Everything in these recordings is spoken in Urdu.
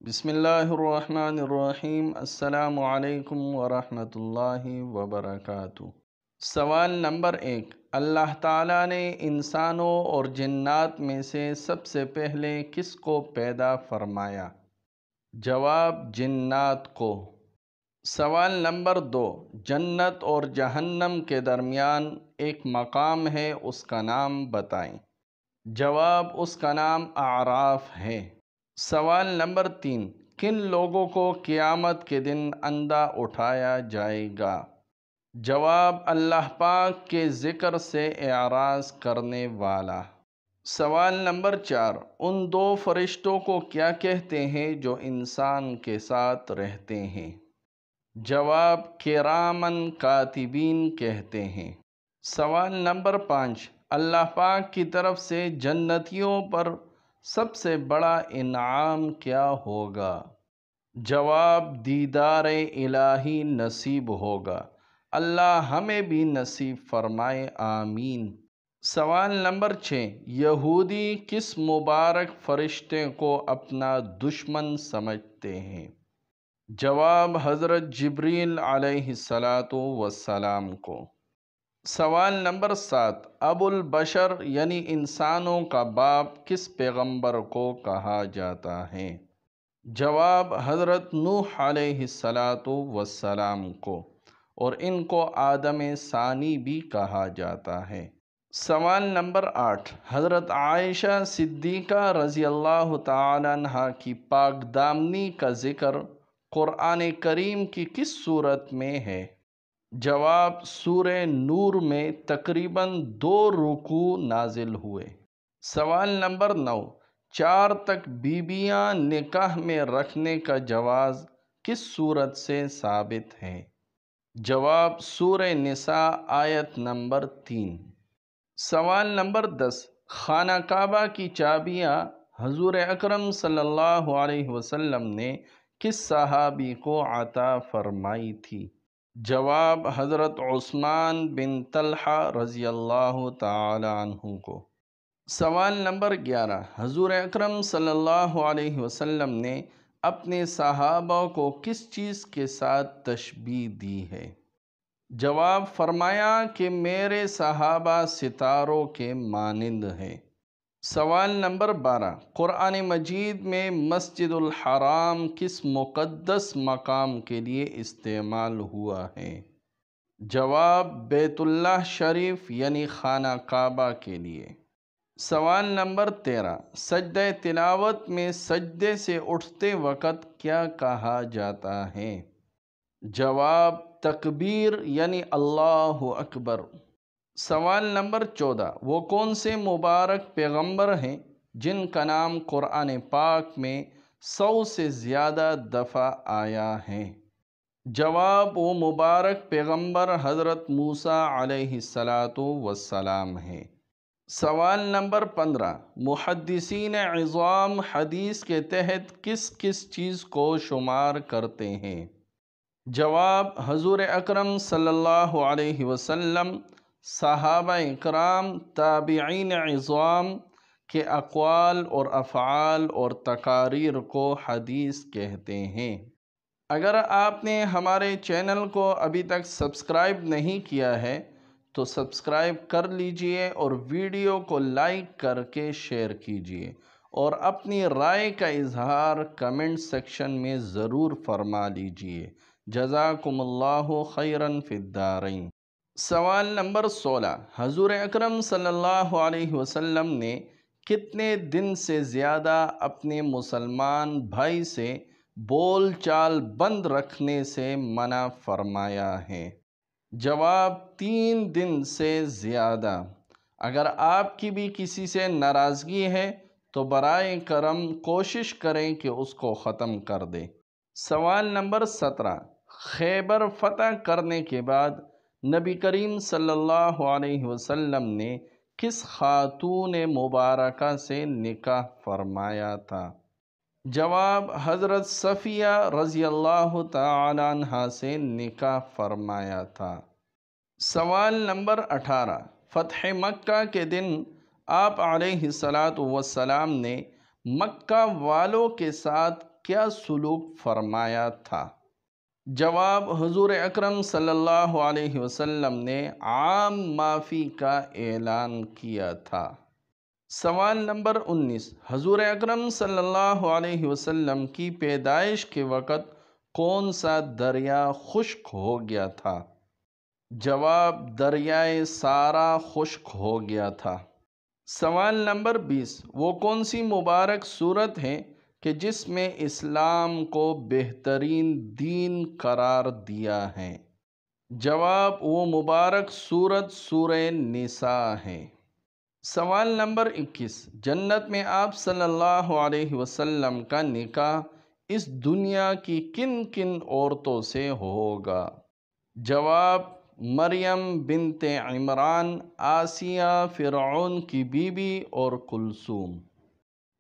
بسم اللہ الرحمن الرحیم۔ السلام علیکم ورحمۃ اللہ وبرکاتہ۔ سوال نمبر 1، اللہ تعالیٰ نے انسانوں اور جنات میں سے سب سے پہلے کس کو پیدا فرمایا؟ جواب، جنات کو۔ سوال نمبر 2، جنت اور جہنم کے درمیان ایک مقام ہے، اس کا نام بتائیں۔ جواب، اس کا نام اعراف ہے۔ سوال نمبر 3، کن لوگوں کو قیامت کے دن اندھا اٹھایا جائے گا؟ جواب، اللہ پاک کے ذکر سے اعراض کرنے والا۔ سوال نمبر 4، ان 2 فرشتوں کو کیا کہتے ہیں جو انسان کے ساتھ رہتے ہیں؟ جواب، کرامن کاتبین کہتے ہیں۔ سوال نمبر 5، اللہ پاک کی طرف سے جنتیوں پر سب سے بڑا انعام کیا ہوگا؟ جواب، دیدار الہی نصیب ہوگا۔ اللہ ہمیں بھی نصیب فرمائے، آمین۔ سوال نمبر 6، یہودی کس مبارک فرشتے کو اپنا دشمن سمجھتے ہیں؟ جواب، حضرت جبریل علیہ السلام کو۔ سوال نمبر 7، ابو البشر یعنی انسانوں کا باپ کس پیغمبر کو کہا جاتا ہے؟ جواب، حضرت نوح علیہ السلام کو، اور ان کو آدم ثانی بھی کہا جاتا ہے۔ سوال نمبر 8، حضرت عائشہ صدیقہ رضی اللہ تعالی عنہا کی پاک دامنی کا ذکر قرآن کریم کی کس صورت میں ہے؟ جواب، سورہ نور میں تقریباً 2 رکوع نازل ہوئے۔ سوال نمبر 9، 4 تک بیویاں نکاح میں رکھنے کا جواز کس صورت سے ثابت ہے؟ جواب، سورہ نساء آیت نمبر 3۔ سوال نمبر 10، خانہ کعبہ کی چابیاں حضور اکرم صلی اللہ علیہ وسلم نے کس صحابی کو عطا فرمائی تھی؟ جواب، حضرت عثمان بن طلحہ رضی اللہ تعالی عنہ کو۔ سوال نمبر 11، حضور اکرم صلی اللہ علیہ وسلم نے اپنے صحابہ کو کس چیز کے ساتھ تشبیہ دی ہے؟ جواب، فرمایا کہ میرے صحابہ ستاروں کے مانند ہیں۔ سوال نمبر 12، قرآن مجید میں مسجد الحرام کس مقدس مقام کے لیے استعمال ہوا ہے؟ جواب، بیت اللہ شریف یعنی خانہ کعبہ کے لیے۔ سوال نمبر 13، سجدہ تلاوت میں سجدے سے اٹھتے وقت کیا کہا جاتا ہے؟ جواب، تکبیر یعنی اللہ اکبر۔ سوال نمبر 14، وہ کون سے مبارک پیغمبر ہیں جن کا نام قرآن پاک میں 100 سے زیادہ دفعہ آیا ہے؟ جواب، وہ مبارک پیغمبر حضرت موسیٰ علیہ السلام ہیں۔ سوال نمبر 15، محدثین عظام حدیث کے تحت کس کس چیز کو شمار کرتے ہیں؟ جواب، حضور اکرم صلی اللہ علیہ وسلم، صحابہ اکرام، تابعین عظام کے اقوال اور افعال اور تقاریر کو حدیث کہتے ہیں۔ اگر آپ نے ہمارے چینل کو ابھی تک سبسکرائب نہیں کیا ہے تو سبسکرائب کر لیجئے اور ویڈیو کو لائک کر کے شیئر کیجئے، اور اپنی رائے کا اظہار کمنٹ سیکشن میں ضرور فرما لیجئے۔ جزاکم اللہ خیراً فی الدارین۔ سوال نمبر 16، حضور اکرم صلی اللہ علیہ وسلم نے کتنے دن سے زیادہ اپنے مسلمان بھائی سے بول چال بند رکھنے سے منع فرمایا ہے؟ جواب، 3 دن سے زیادہ۔ اگر آپ کی بھی کسی سے ناراضگی ہے تو برائے کرم کوشش کریں کہ اس کو ختم کر دیں۔ سوال نمبر 17، خیبر فتح کرنے کے بعد نبی کریم صلی اللہ علیہ وسلم نے کس خاتون مبارکہ سے نکاح فرمایا تھا؟ جواب، حضرت صفیہ رضی اللہ تعالی عنہا سے نکاح فرمایا تھا۔ سوال نمبر 18، فتح مکہ کے دن آپ علیہ السلام نے مکہ والوں کے ساتھ کیا سلوک فرمایا تھا؟ جواب: حضور اکرم صلی اللہ علیہ وسلم نے عام معافی کا اعلان کیا تھا۔ سوال نمبر 19، حضور اکرم صلی اللہ علیہ وسلم کی پیدائش کے وقت کون سا دریا خشک ہو گیا تھا؟ جواب: دریائے سارا خشک ہو گیا تھا۔ سوال نمبر 20، وہ کون سی مبارک سورت ہے کہ جس میں اسلام کو بہترین دین قرار دیا ہے؟ جواب: وہ مبارک سورت سورہ نساء ہے۔ سوال نمبر 21، جنت میں آپ صلی اللہ علیہ وسلم کا نکاح اس دنیا کی کن کن عورتوں سے ہوگا؟ جواب: مریم بنت عمران، آسیہ فرعون کی بیوی اور کلثوم۔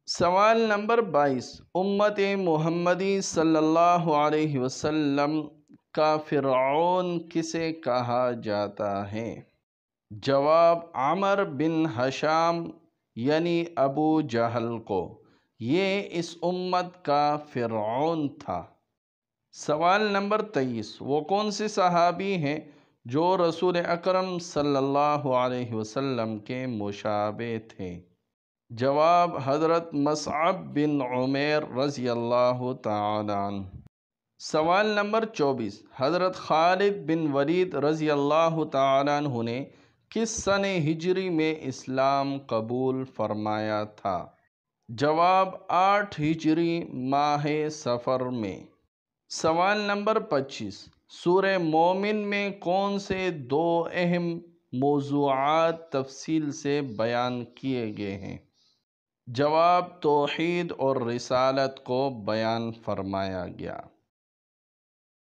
سوال نمبر 22، امت محمدی صلی اللہ علیہ وسلم کا فرعون کسے کہا جاتا ہے؟ جواب: عمر بن ہشام یعنی ابو جہل کو، یہ اس امت کا فرعون تھا۔ سوال نمبر 23، وہ کون سے صحابی ہیں جو رسول اکرم صلی اللہ علیہ وسلم کے مشابہ تھے؟ جواب: حضرت مصعب بن عمیر رضی اللہ تعالی عنہ۔ سوال نمبر 24، حضرت خالد بن ولید رضی اللہ تعالی عنہ نے کس سنہ ہجری میں اسلام قبول فرمایا تھا؟ جواب: 8 ہجری ماہ صفر میں۔ سوال نمبر 25، سورہ مومن میں کون سے 2 اہم موضوعات تفصیل سے بیان کیے گئے ہیں؟ جواب: توحید اور رسالت کو بیان فرمایا گیا۔